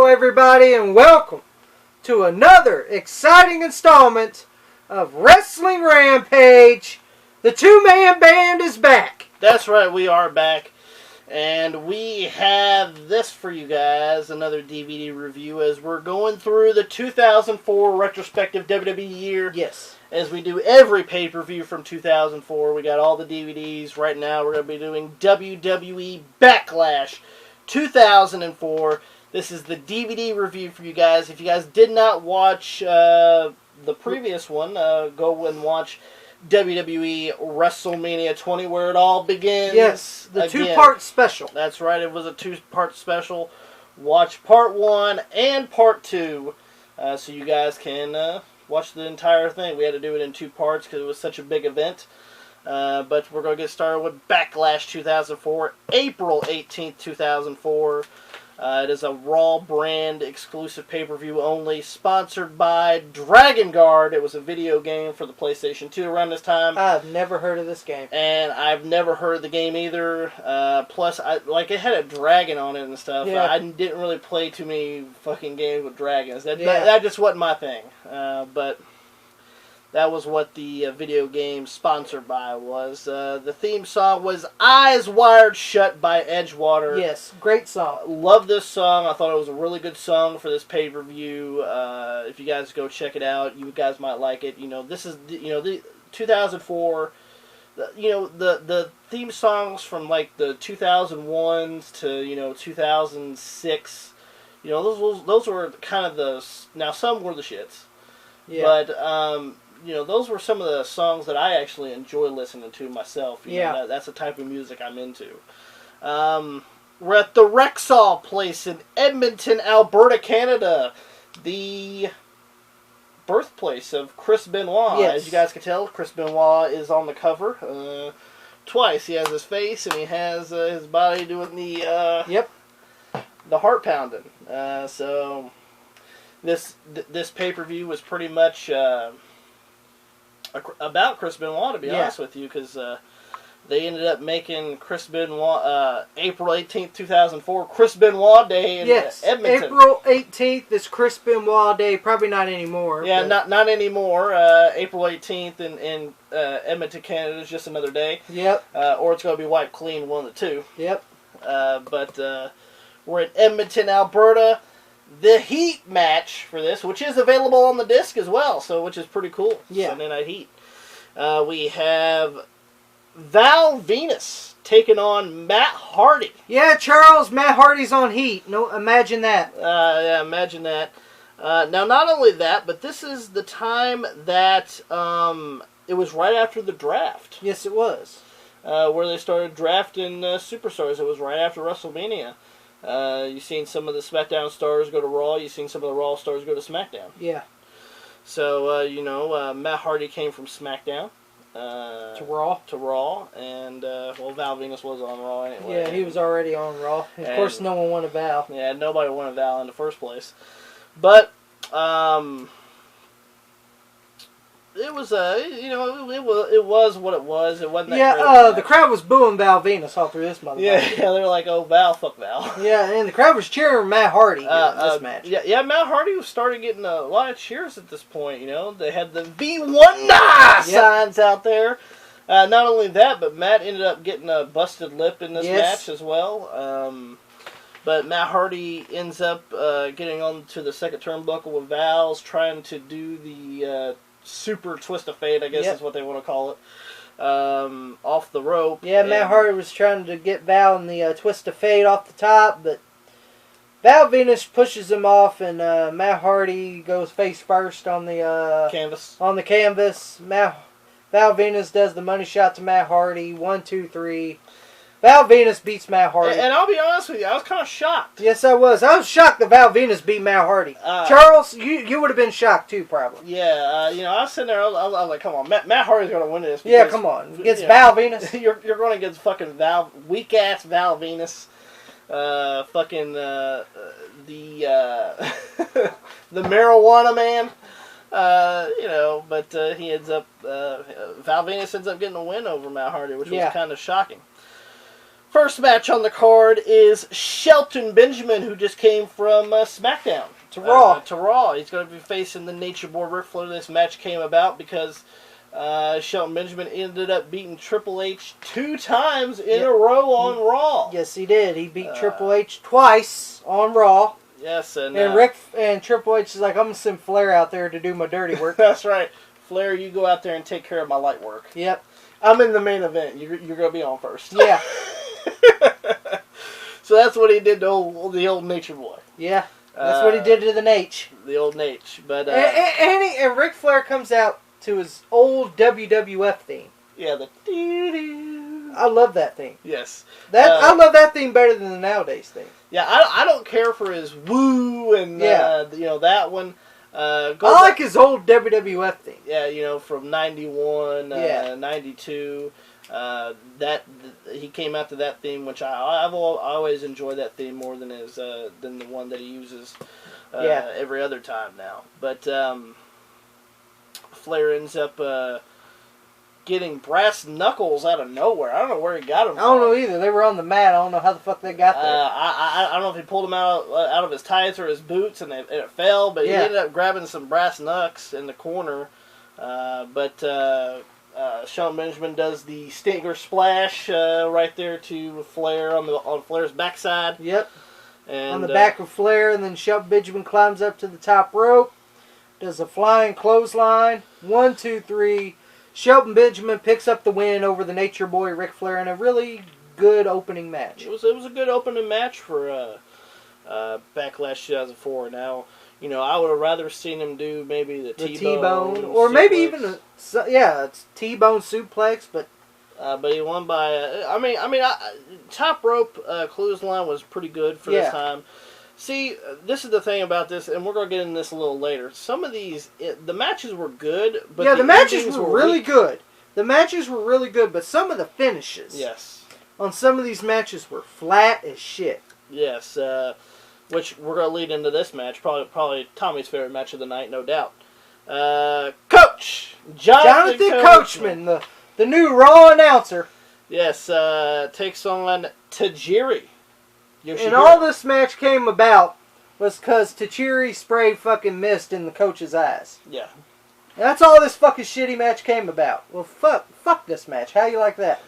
everybody, and welcome to another exciting installment of Wrestling Rampage. The two-man band is back. That's right, we are back. And we have this for you guys, another DVD review, as we're going through the 2004 retrospective WWE year. Yes. As we do every pay-per-view from 2004. We got all the DVDs. Right now we're going to be doing WWE Backlash 2004. This is the DVD review for you guys. If you guys did not watch the previous one, go and watch WWE WrestleMania 20, where it all begins. Yes, the two-part special. That's right, it was a two-part special. Watch part 1 and part 2, so you guys can watch the entire thing. We had to do it in 2 parts because it was such a big event. But we're going to get started with Backlash 2004, April 18th, 2004. It is a Raw brand exclusive pay-per-view only, sponsored by Dragon Guard. It was a video game for the PlayStation 2 around this time. I've never heard of this game. And I've never heard of the game either. Plus, it had a dragon on it and stuff. Yeah. I didn't really play too many fucking games with dragons. That just wasn't my thing. But that was what the video game sponsored by was. The theme song was Eyes Wired Shut by Edgewater. Yes, great song. Love this song. I thought it was a really good song for this pay-per-view. If you guys go check it out, you guys might like it. You know, this is, the 2004, the theme songs from like the 2001s to, 2006, those were kind of now some were the shits. Yeah. But, those were some of the songs that I actually enjoy listening to myself. That's the type of music I'm into. We're at the Rexall Place in Edmonton, Alberta, Canada. The birthplace of Chris Benoit. Yes. As you guys can tell, Chris Benoit is on the cover. Twice. He has his face and he has his body doing the heart pounding. So this pay-per-view was pretty much about Chris Benoit, to be honest with you, because they ended up making Chris Benoit April 18th, 2004, Chris Benoit Day in Edmonton. April 18th is Chris Benoit Day. Probably not anymore. Yeah, not anymore. April 18th in Edmonton, Canada is just another day. Yep. Or it's going to be wiped clean, one of the two. Yep. But we're in Edmonton, Alberta. The Heat match for this, which is available on the disc as well, which is pretty cool. Yeah. Sunday Night Heat. We have Val Venus taking on Matt Hardy. Yeah, Charles, Matt Hardy's on Heat. No, imagine that. Yeah, imagine that. Now, not only that, but this is the time that it was right after the draft. Yes, it was. Where they started drafting superstars. It was right after WrestleMania. You've seen some of the SmackDown stars go to Raw. You've seen some of the Raw stars go to SmackDown. Yeah. So, Matt Hardy came from SmackDown. To Raw. And, Val Venus was on Raw anyway. Yeah, he was already on Raw. Of course, no one wanted Val. Yeah, nobody wanted Val in the first place. But, it was it was what it was. It wasn't that great. The crowd was booing Val Venus all through this motherfucker. Yeah, they're like, oh, Val, fuck Val. Yeah, and the crowd was cheering Matt Hardy in this match. Yeah, Matt Hardy was starting getting a lot of cheers at this point. They had the V1 signs out there. Not only that, but Matt ended up getting a busted lip in this match as well. But Matt Hardy ends up getting on to the second turnbuckle with Val's, trying to do the super twist of fate, I guess is what they want to call it, off the rope. Yeah, Matt Hardy was trying to get Val in the twist of fate off the top, but Val Venus pushes him off, and Matt Hardy goes face first on the canvas. On the canvas, Val Venus does the money shot to Matt Hardy. 1, 2, 3. Val Venus beats Matt Hardy. And I'll be honest with you, I was kind of shocked. Yes, I was. I was shocked that Val Venus beat Matt Hardy. Charles, you would have been shocked too, probably. Yeah, I was sitting there, I was like, come on, Matt Hardy's going to win this. Yeah, come on. Against Val Venus. You're going against fucking weak-ass Val Venus. The the marijuana man. But he ends up, Val Venus ends up getting a win over Matt Hardy, which was kind of shocking. First match on the card is Shelton Benjamin, who just came from SmackDown. To Raw. To Raw. He's going to be facing the Nature Boy Ric Flair. This match came about because Shelton Benjamin ended up beating Triple H 2 times in a row on Raw. Yes, he did. He beat Triple H twice on Raw. Yes, and Triple H is like, I'm going to send Flair out there to do my dirty work. That's right. Flair, you go out there and take care of my light work. Yep. I'm in the main event. You're going to be on first. Yeah. So that's what he did to the old Nature Boy. Yeah. That's what he did to the Nate. The old Nate. But, and Ric Flair comes out to his old WWF theme. Yeah, the doo-doo. I love that theme. Yes. I love that theme better than the nowadays theme. Yeah, I don't care for his woo and, that one. I like his old WWF theme. Yeah, from 91, 92. He came out to that theme, which I've always enjoyed that theme more than the one that he uses every other time now. But Flair ends up getting brass knuckles out of nowhere. I don't know where he got them from. I don't know either. They were on the mat. I don't know how the fuck they got there. I don't know if he pulled them out of his tights or his boots and it fell, but he ended up grabbing some brass knucks in the corner. Shelton Benjamin does the Stinger Splash right there to Flair on Flair's backside. Yep. And, on the back of Flair, and then Shelton Benjamin climbs up to the top rope, does a flying clothesline. 1, 2, 3. Shelton Benjamin picks up the win over the Nature Boy Ric Flair in a really good opening match. It was a good opening match for Backlash 2004. Now, I would have rather seen him do maybe the T-bone or suplex. maybe even it's T-bone suplex, but he won by top rope clothesline was pretty good for this time. See, this is the thing about this, and we're going to get into this a little later. Some of these, the matches were good, but the matches were really good. The matches were really good, but some of the finishes, on some of these matches were flat as shit. Yes, which we're going to lead into this match, probably Tommy's favorite match of the night, no doubt. Coach Jonathan Coachman, the new Raw announcer. Yes, takes on Tajiri. And all this match came about was because Tajiri sprayed fucking mist in the coach's eyes. Yeah. And that's all this fucking shitty match came about. Well, fuck this match. How you like that?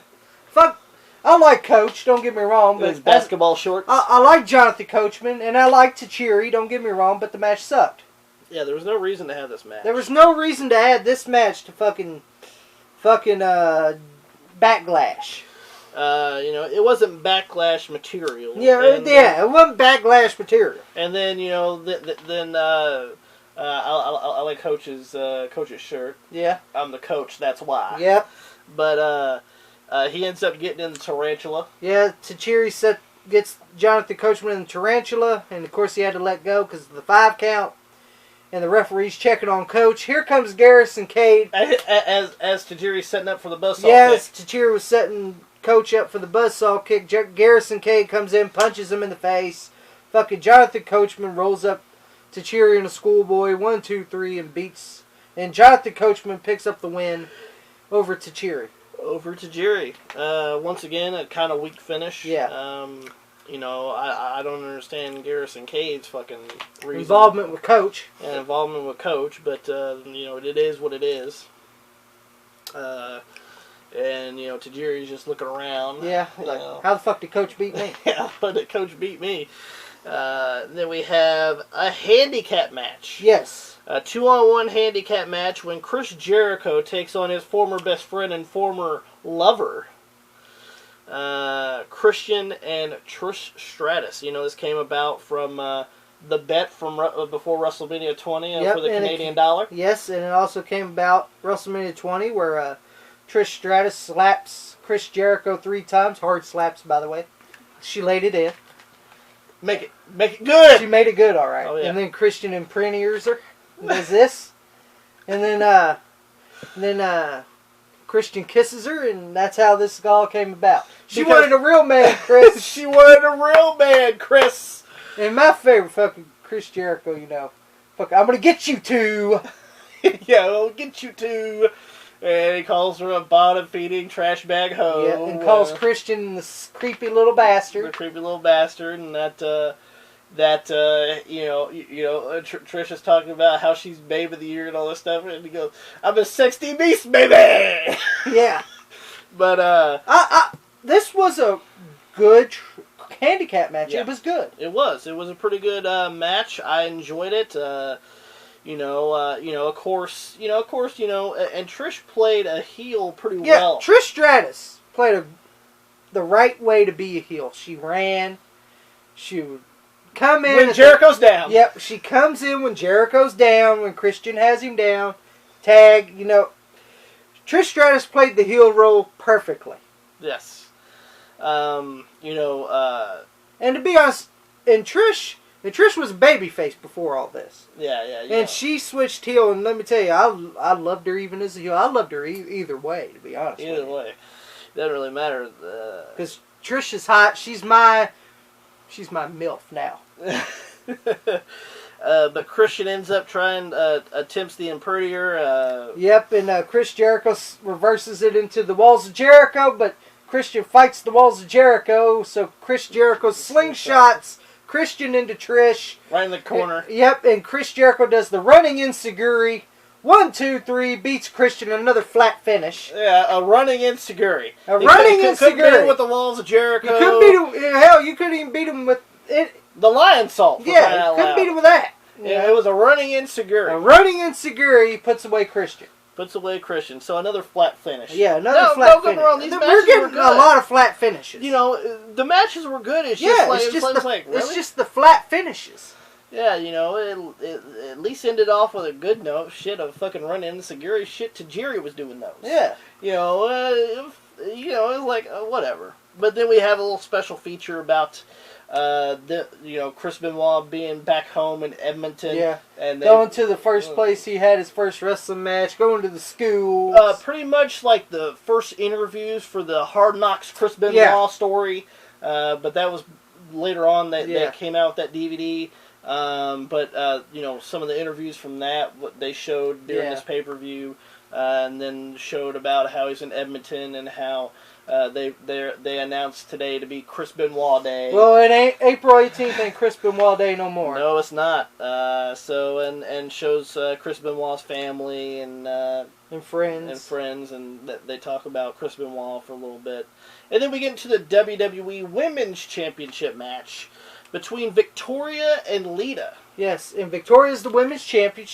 I like Coach, don't get me wrong. But his basketball shorts. I like Jonathan Coachman, and I like Tajiri, don't get me wrong, but the match sucked. Yeah, there was no reason to have this match. There was no reason to add this match to fucking Backlash. It wasn't Backlash material. It wasn't Backlash material. And then, I like Coach's shirt. Yeah. I'm the coach, that's why. Yep. But he ends up getting in the tarantula. Yeah, Tajiri gets Jonathan Coachman in the tarantula, and of course he had to let go because of the 5 count. And the referee's checking on Coach. Here comes Garrison Cade. As Tajiri's setting up for the buzzsaw kick. Yes, Tajiri was setting Coach up for the buzzsaw kick. Garrison Cade comes in, punches him in the face. Fucking Jonathan Coachman rolls up Tajiri and a schoolboy. 1, 2, 3, and beats. And Jonathan Coachman picks up the win over Tajiri. Once again, a kind of weak finish. Yeah. I don't understand Garrison Cade's fucking reason. Involvement with Coach. And involvement with Coach, but, it is what it is. And, Tajiri's just looking around. Yeah, how the fuck did Coach beat me? Yeah, how did Coach beat me? Then we have a handicap match. Yes. A 2-on-1 handicap match when Chris Jericho takes on his former best friend and former lover, Christian and Trish Stratus. This came about from the bet from before WrestleMania 20 for the Canadian dollar. Yes, and it also came about WrestleMania 20 where Trish Stratus slaps Chris Jericho 3 times. Hard slaps, by the way. She laid it in. Make it good. She made it good, all right. Oh, yeah. And then Christian impregnates her. Does this, and then Christian kisses her, and that's how this all came about. She wanted a real man, Chris. She wanted a real man, Chris. And my favorite fucking Chris Jericho, fuck, I'm gonna get you two. Yeah, I'll get you two. And he calls her a bottom-feeding trash bag hoe. Yeah, and calls Christian the creepy little bastard. The creepy little bastard, and Trish is talking about how she's babe of the year and all this stuff, and he goes, "I'm a sexy beast, baby." Yeah. But this was a good handicap match. Yeah. It was good. It was a pretty good match. I enjoyed it. Of course, and Trish played a heel pretty well. Trish Stratus played the right way to be a heel. She ran. She would come in when Jericho's down. Yep, she comes in when Jericho's down, when Christian has him down. Tag, Trish Stratus played the heel role perfectly. Yes. And to be honest, and Trish was a babyface before all this. Yeah. And she switched heel, and let me tell you, I loved her even as a heel. I loved her either way, to be honest. Either way, doesn't really matter. Because Trish is hot. She's my MILF now. But Christian ends up attempts the Imperator. Yep, and Chris Jericho reverses it into the Walls of Jericho, but Christian fights the Walls of Jericho, so Chris Jericho slingshots Christian into Trish. Right in the corner. Yep, and Chris Jericho does the running ensiguri. 1, 2, 3, beats Christian, another flat finish. Yeah, a running ensiguri. Running ensiguri. Couldn't beat him with the Walls of Jericho. You couldn't beat him. Hell, you couldn't even beat him with it. The lion salt. Yeah, you couldn't beat him with that. Yeah, it was a running ensiguri. A running ensiguri puts away Christian. Puts away Christian. So another flat finish. Yeah, another flat finish. Wrong, we're getting a lot of flat finishes. The matches were good. It's just the flat finishes. Yeah, it at least ended off with a good note. Shit, a fucking run in Seguri. Shit, Tajiri was doing those. Yeah. It was like, whatever. But then we have a little special feature about, Chris Benoit being back home in Edmonton. Yeah. And going to the first place he had his first wrestling match. Going to the schools. Pretty much like the first interviews for the Hard Knocks Chris Benoit story. But that was later on that came out with that DVD. Some of the interviews from that, what they showed during this pay-per-view, and then showed about how he's in Edmonton and how they announced today to be Chris Benoit Day. Well, it ain't April 18th ain't Chris Benoit Day no more. No, it's not. And shows Chris Benoit's family and friends, and they talk about Chris Benoit for a little bit, and then we get into the WWE Women's Championship match between Victoria and Lita. Yes, and Victoria's the women's champion.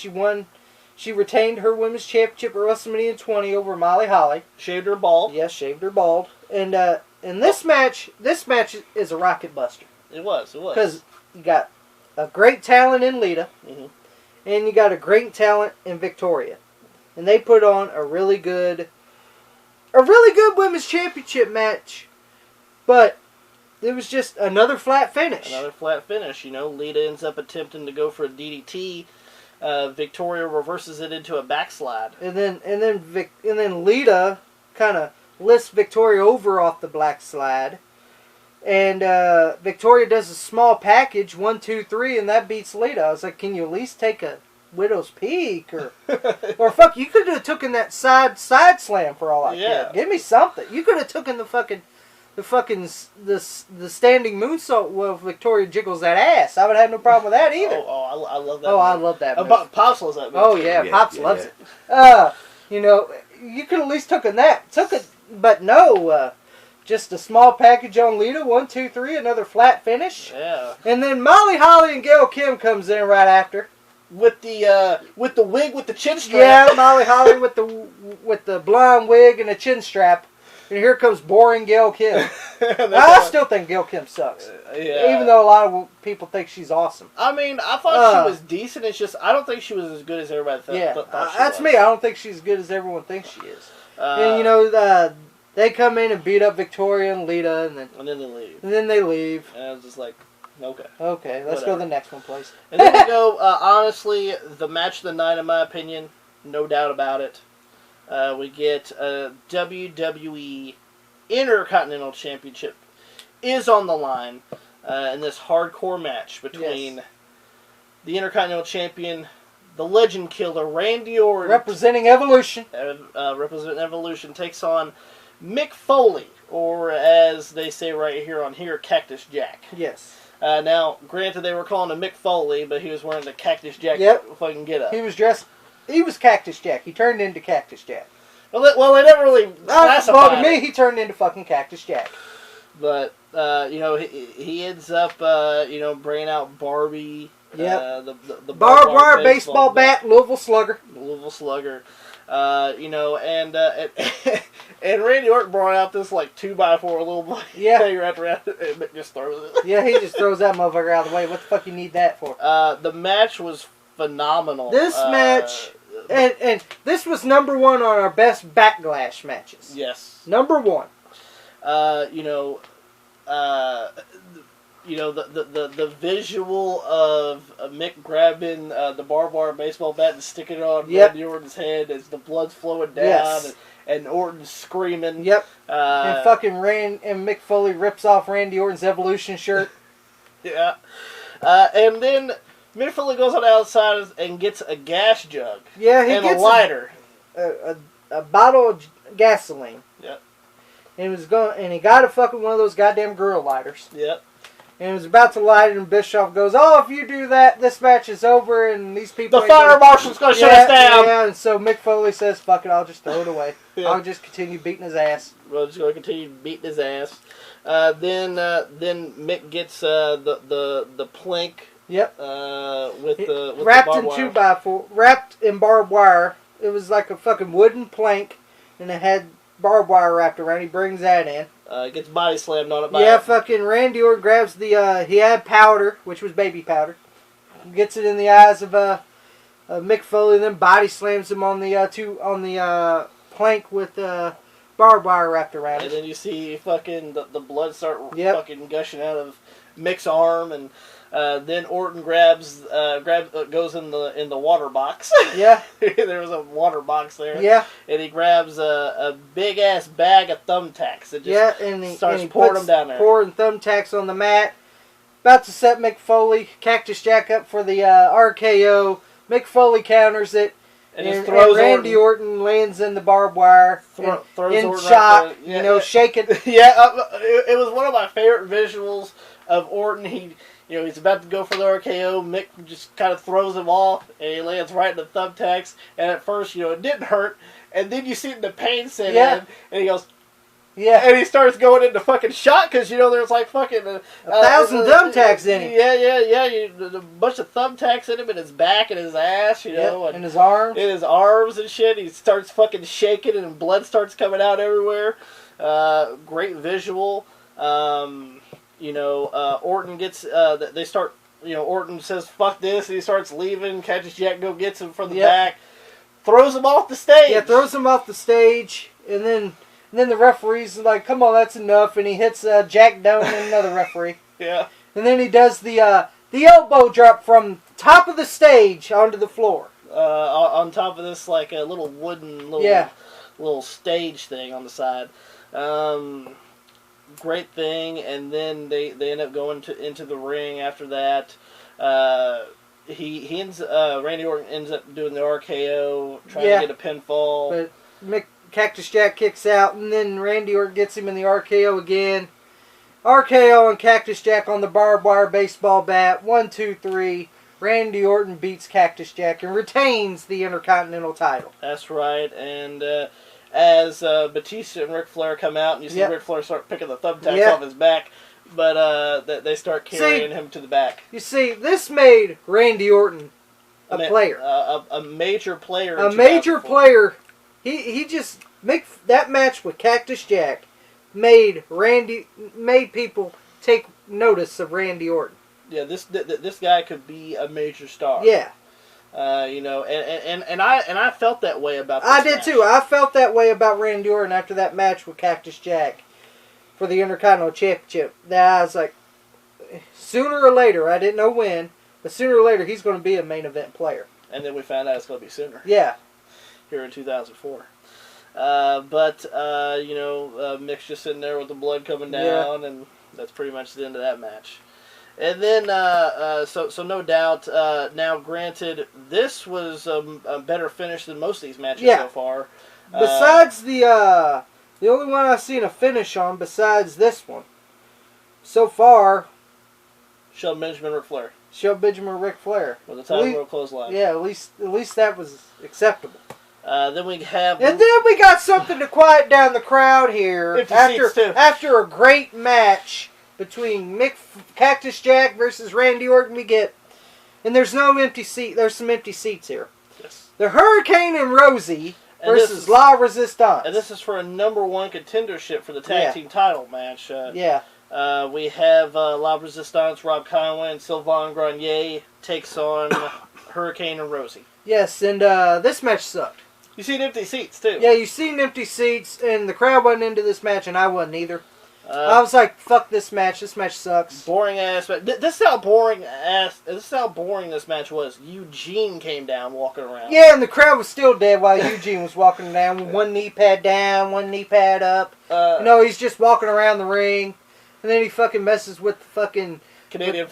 She retained her women's championship at WrestleMania 20 over Molly Holly. Shaved her bald. Yes, shaved her bald. And this match is a rocket buster. It was. Because you got a great talent in Lita, and you got a great talent in Victoria. And they put on a really good women's championship match. But it was just another flat finish. Lita ends up attempting to go for a DDT. Victoria reverses it into a backslide. And then Lita kind of lifts Victoria over off the black slide. And Victoria does a small package, 1, 2, 3, and that beats Lita. I was like, can you at least take a widow's peak or fuck? You could have taken that side slam for all I care. Give me something. You could have taken the standing moonsault while Victoria jiggles that ass. I would have no problem with that either. I love that. I love that. Pops loves that movie. Oh yeah, Pops loves it. You could at least taken that. But no. Just a small package on Lita. 1, 2, 3. Another flat finish. Yeah. And then Molly Holly and Gail Kim comes in right after. With the wig with the chin strap. Yeah, Molly Holly with the blonde wig and a chin strap. And here comes boring Gail Kim. I still think Gail Kim sucks. Even though a lot of people think she's awesome. I mean, I thought she was decent. It's just, I don't think she was as good as everybody thought she that's was. me. I don't think she's as good as everyone thinks she is. And, they come in and beat up Victoria and Lita. And then they leave. And I was just like, okay. Okay, let's go to the next one, please. And then we go, honestly, the match of the night, in my opinion. No doubt about it. We get a WWE Intercontinental Championship is on the line in this hardcore match between the Intercontinental Champion, the Legend Killer, Randy Orton, representing Evolution. Representing Evolution, takes on Mick Foley, or as they say right here on here, Cactus Jack. Yes. Now, granted, they were calling him Mick Foley, but he was wearing the Cactus Jack fucking get-up. He was dressed... He was Cactus Jack. He turned into Cactus Jack. Well, they never really classified to me, he turned into fucking Cactus Jack. But, he ends up, bringing out Barbie. Yep. The barbed wire baseball bat, Louisville Slugger. Louisville Slugger. And Randy Orton brought out this, 2x4 little boy. Yeah. Thing wrapped around it and just throws it. Yeah, he just throws that motherfucker out of the way. What the fuck you need that for? The match was phenomenal. This match... And this was number 1 on our best Backlash matches. Yes. Number 1. The visual of Mick grabbing the barbed wire baseball bat and sticking it on Randy Orton's head as the blood's flowing down and Orton's screaming. Yep. And fucking Mick Foley rips off Randy Orton's Evolution shirt. Yeah. And then Mick Foley goes on the outside and gets a gas jug. Yeah, he gets a lighter. A bottle of gasoline. Yep. And he got a fucking one of those goddamn grill lighters. Yep. And he was about to light it, and Bischoff goes, "Oh, if you do that, this match is over, and these people... The fire marshal's going to shut us down!" Yeah, and so Mick Foley says, "Fuck it, I'll just throw it away. I'll just continue beating his ass." We're just going to continue beating his ass. Then Mick gets the plank. Yep. With wrapped the in 2x4, wrapped in barbed wire. It was like a fucking wooden plank, and it had barbed wire wrapped around. He brings that in. Gets body slammed on it. Fucking Randy Orton grabs the. He had powder, which was baby powder. Gets it in the eyes of Mick Foley, then body slams him on the plank with barbed wire wrapped around it. And then you see fucking the blood start fucking gushing out of Mick's arm, and then Orton goes in the water box. Yeah. There was a water box there. Yeah. And he grabs a big ass bag of thumbtacks and just starts pouring them down there. Pouring thumbtacks on the mat. About to set Mick Foley, Cactus Jack up for the RKO. Mick Foley counters it. And Randy Orton lands in the barbed wire. Throws in Orton shock, shaking. Yeah, it was one of my favorite visuals of Orton. He's about to go for the RKO. Mick just kind of throws him off, and he lands right in the thumbtacks. And at first, it didn't hurt. And then you see the pain set in, and he goes, and he starts going into fucking shock because, there's like fucking... 1,000 thumbtacks in him. Yeah. A bunch of thumbtacks in him, in his back and his ass, and his arms. In his arms and shit. He starts fucking shaking, and blood starts coming out everywhere. Great visual. Orton gets, they start, Orton says, "Fuck this," and he starts leaving. Cactus Jack gets him from the back, throws him off the stage. Yeah, throws him off the stage, and then the referee's like, "Come on, that's enough," and he hits Jack down and another referee. Yeah. And then he does the elbow drop from top of the stage onto the floor. On top of this, like a little wooden little stage thing on the side. Great thing, and then they end up going into the ring after that. Randy Orton ends up doing the RKO, trying to get a pinfall. But Cactus Jack kicks out, and then Randy Orton gets him in the RKO again. RKO and Cactus Jack on the barbed wire baseball bat. 1, 2, 3. Randy Orton beats Cactus Jack and retains the Intercontinental title. That's right, and as Batista and Ric Flair come out, and you see Ric Flair start picking the thumbtacks off his back, but they start carrying him to the back. You see, this made Randy Orton a player. A major player. A major player. He just that match with Cactus Jack made people take notice of Randy Orton. Yeah, this guy could be a major star. Yeah. And I felt that way about this I did too. I felt that way about Randy Orton after that match with Cactus Jack for the Intercontinental Championship. That I was like, sooner or later, I didn't know when, but sooner or later he's going to be a main event player. And then we found out it's going to be sooner. Yeah. Here in 2004. Mick's just sitting there with the blood coming down, and that's pretty much the end of that match. And then, so no doubt. Now, granted, this was a better finish than most of these matches so far. Besides the only one I've seen a finish on, besides this one, so far, Shelton Benjamin, Ric Flair. Shelton Benjamin, Ric Flair With a time roll clothesline. Yeah, at least that was acceptable. Then we have, and then we got something to quiet down the crowd here after a great match between Cactus Jack versus Randy Orton. We get, and there's no empty seat. There's some empty seats here. Yes. The Hurricane and Rosie versus La Resistance. And this is for a #1 contendership for the tag team title match. We have La Resistance, Rob Conway, and Sylvain Grenier takes on Hurricane and Rosie. Yes, and this match sucked. You seen empty seats, too. Yeah, you seen empty seats, and the crowd wasn't into this match, and I wasn't either. I was like, fuck this match. This match sucks. Boring ass. This is how boring this match was. Eugene came down walking around. Yeah, and the crowd was still dead while Eugene was walking down with one knee pad down, one knee pad up. He's just walking around the ring, and then he fucking messes with the fucking Canadian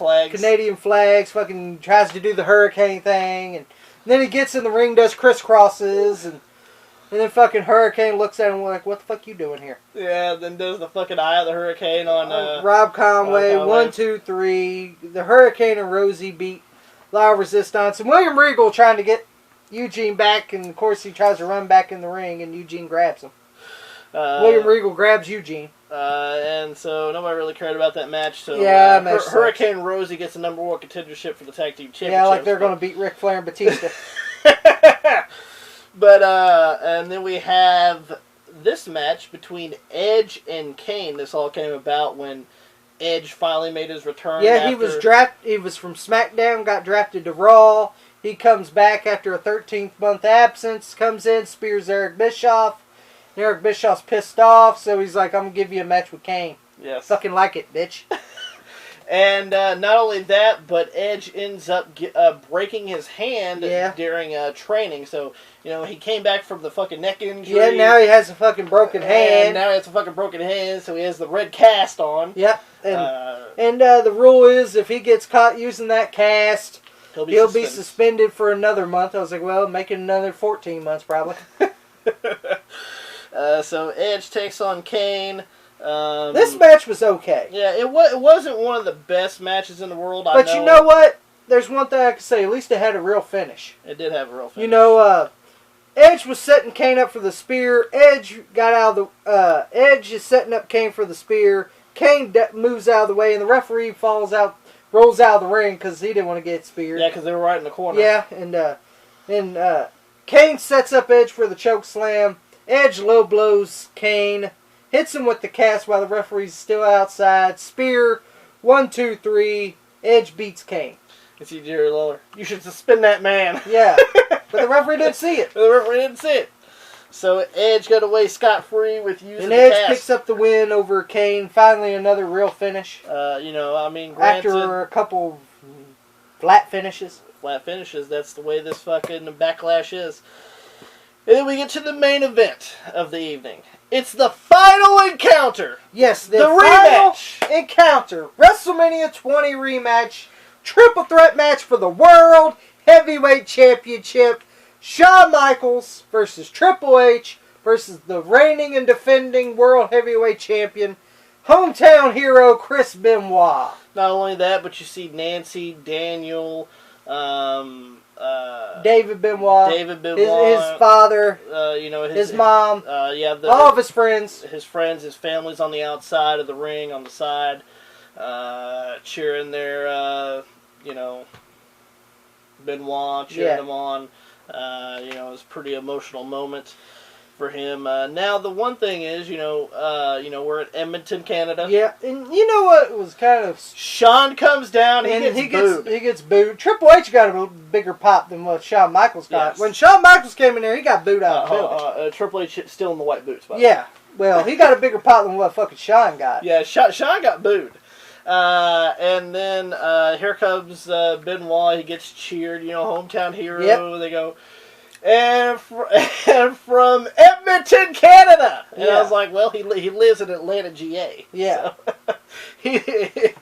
flags. Fucking tries to do the hurricane thing, and then he gets in the ring, does crisscrosses, and then fucking Hurricane looks at him like, what the fuck you doing here? Yeah, then does the fucking Eye of the Hurricane on Rob Conway. 1, 2, 3. The Hurricane and Rosie beat La Resistance. And William Regal trying to get Eugene back, and of course he tries to run back in the ring, and Eugene grabs him. William Regal grabs Eugene. And so nobody really cared about that match. So Hurricane Rosie gets the #1 contendership for the tag team championship. Yeah, like they're going to beat Ric Flair and Batista. But, and then we have this match between Edge and Kane. This all came about when Edge finally made his return. Yeah, he was drafted. He was from SmackDown, got drafted to Raw. He comes back after a 13th month absence, comes in, spears Eric Bischoff. Eric Bischoff's pissed off, so he's like, I'm going to give you a match with Kane. Yes. Fucking like it, bitch. And not only that, but Edge ends up breaking his hand during training. So, he came back from the fucking neck injury. Yeah, now he has a fucking broken hand. Now he has a fucking broken hand, so he has the red cast on. Yep. And the rule is if he gets caught using that cast, he'll be suspended for another month. I was like, well, make it another 14 months probably. So Edge takes on Kane. This match was okay. Yeah, it wasn't one of the best matches in the world. But you know what? There's one thing I can say. At least it had a real finish. It did have a real finish. Edge was setting Kane up for the spear. Edge got out of the. Edge is setting up Kane for the spear. Kane moves out of the way, and the referee rolls out of the ring because he didn't want to get speared. Yeah, because they were right in the corner. Yeah, and Kane sets up Edge for the choke slam. Edge low blows Kane, hits him with the cast while the referee's still outside. Spear, 1, 2, 3. Edge beats Kane. You see Jerry Lawler. You should suspend that man. Yeah, but the referee didn't see it. So Edge got away scot-free with using the cast. And Edge picks up the win over Kane. Finally, another real finish. Granted, after a couple flat finishes. That's the way this fucking Backlash is. And then we get to the main event of the evening. It's the final encounter. Yes, the final encounter. WrestleMania 20 rematch. Triple threat match for the World Heavyweight Championship. Shawn Michaels versus Triple H versus the reigning and defending World Heavyweight Champion, hometown hero Chris Benoit. Not only that, but you see Nancy, Daniel, David Benoit, his father, his mom, all of his friends. His family's on the outside of the ring, on the side, cheering their, Benoit, cheering him on. It was a pretty emotional moment for him. Now, the one thing is, we're at Edmonton, Canada. Yeah, and you know what was kind of... Shawn comes down, and he gets booed. Triple H got a bigger pop than what Shawn Michaels got. Yes. When Shawn Michaels came in there, he got booed out of the Triple H still in the white boots, by the way. Yeah, well, he got a bigger pop than what fucking Shawn got. Yeah, Shawn got booed. And then here comes Benoit. He gets cheered, hometown hero. Yep. They go, and from Edmonton, Canada. And I was like, well, he lives in Atlanta, GA. Yeah. he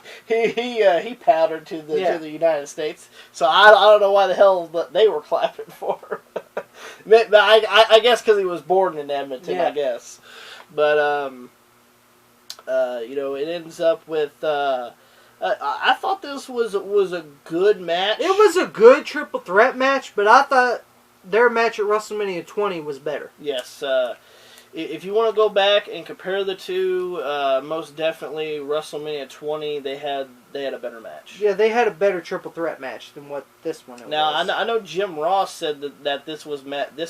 powdered to the United States. So I don't know why the hell they were clapping for. But I guess because he was born in Edmonton. I guess, but it ends up with. I thought this was a good match. It was a good triple threat match, but I thought their match at WrestleMania 20 was better. Yes. If you want to go back and compare the two, most definitely WrestleMania 20, they had a better match. Yeah, they had a better triple threat match than what this one was. Now I know Jim Ross said that this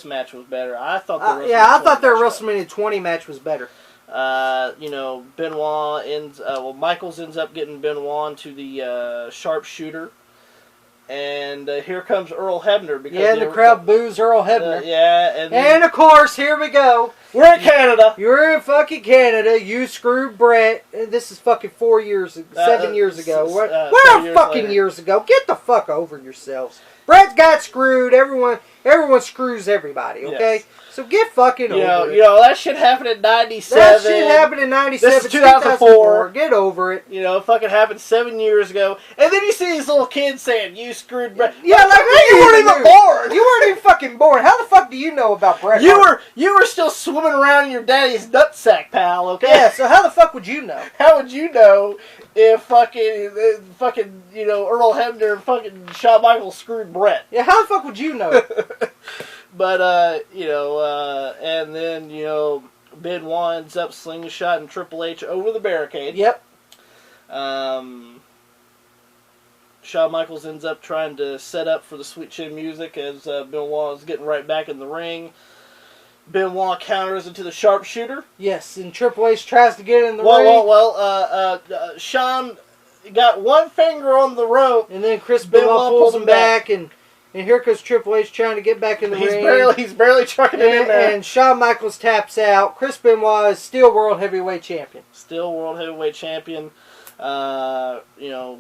match was better. I thought I thought their WrestleMania 20 match was better. Benoit Michaels ends up getting Benoit into the sharpshooter. And here comes Earl Hebner. Because the crowd boos Earl Hebner. And of course, here we go. We're in Canada. You're in fucking Canada. You screwed Brett. This is fucking 7 years ago. What fucking years ago? Get the fuck over yourselves. Brett got screwed. Everyone screws everybody, okay? Yes. So get fucking over it. That shit happened in 97. That shit happened in 97. This is 2004. Get over it. It fucking happened 7 years ago. And then you see these little kids saying, you screwed Brett. Yeah, like you weren't even born. You weren't even fucking born. How the fuck do you know about Bret Hart? You were still swimming around in your daddy's nutsack, pal, okay? Yeah, so how the fuck would you know? How would you know if fucking Earl Hebner and fucking Shawn Michaels screwed Brett? Yeah, how the fuck would you know? But, and then, Benoit ends up slingshotting Triple H over the barricade. Yep. Shawn Michaels ends up trying to set up for the Sweet Chin Music as Benoit is getting right back in the ring. Benoit counters into the sharpshooter. Yes, and Triple H tries to get in the ring. Shawn got one finger on the rope. And then Chris Benoit pulls him back and here comes Triple H trying to get back in the ring. He's barely trucking it in there. And Shawn Michaels taps out. Chris Benoit is still World Heavyweight Champion.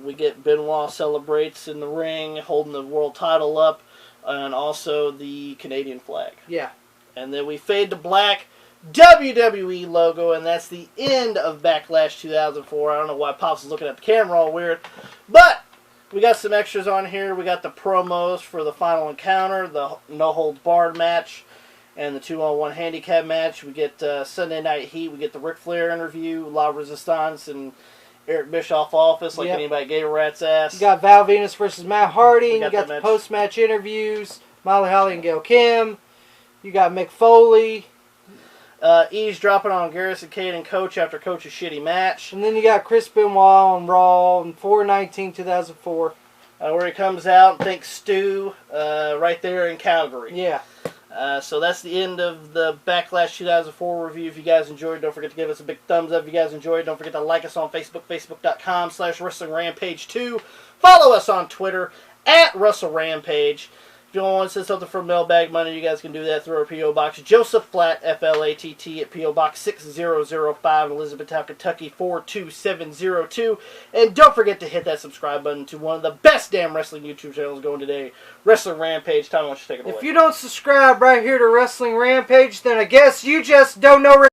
We get Benoit celebrates in the ring, holding the world title up, and also the Canadian flag. Yeah. And then we fade to black, WWE logo, and that's the end of Backlash 2004. I don't know why Pops is looking at the camera all weird, but we got some extras on here. We got the promos for the final encounter, the no-holds-barred match, and the 2-on-1 handicap match. We get Sunday Night Heat. We get the Ric Flair interview, La Resistance, and Eric Bischoff office, like anybody gave a rat's ass. You got Val Venus versus Matt Hardy. You got the post-match interviews, Molly Holly and Gail Kim. You got Mick Foley. Eavesdropping on Garrison, Kane, and Coach after Coach's shitty match. And then you got Chris Benoit on Raw on 4/19/2004. Where he comes out and thanks Stu right there in Calgary. Yeah. So that's the end of the Backlash 2004 review. If you guys enjoyed, don't forget to give us a big thumbs up. If you guys enjoyed, don't forget to like us on Facebook, facebook.com/WrestlingRampage2. Follow us on Twitter @WrestleRampage. If you want to send something for mailbag money, you guys can do that through our P.O. Box. Joseph Flatt, F-L-A-T-T, at P.O. Box 6005, Elizabethtown, Kentucky 42702. And don't forget to hit that subscribe button to one of the best damn wrestling YouTube channels going today, Wrestling Rampage. Tom, why don't you take it away? If you don't subscribe right here to Wrestling Rampage, then I guess you just don't know